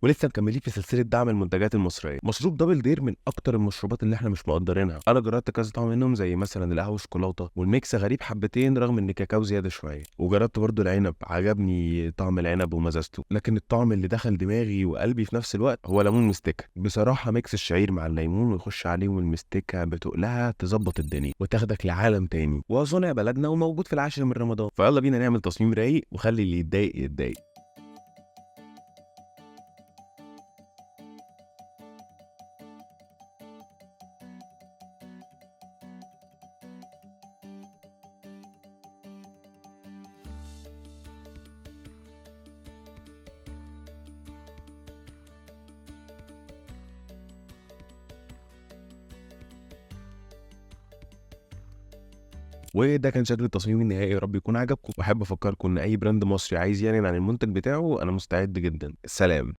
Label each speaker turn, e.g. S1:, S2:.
S1: ولسه مكملين في سلسله دعم المنتجات المصريه. مشروب دبل دير من اكتر المشروبات اللي احنا مش مقدرينها. انا جربت كذا طعم منهم زي مثلا القهوه شوكولاته، والميكس غريب حبتين رغم ان كاكاو زياده شويه. وجربت برضو العنب، عجبني طعم العنب ومزازته، لكن الطعم اللي دخل دماغي وقلبي في نفس الوقت هو ليمون مستكه. بصراحه ميكس الشعير مع الليمون ويخش عليهم المستكه بتقلها تظبط الدنيا وتاخدك لعالم تاني، وصنع بلدنا وموجود في العاشر من رمضان. فيلا بينا نعمل تصميم رايق وخلي اللي يتضايق يتضايق. وده كان شكل التصميم النهائي، يا رب يكون عجبكم. واحب افكركم ان اي براند مصري عايز يعلن عن المنتج بتاعه انا مستعد جدا. سلام.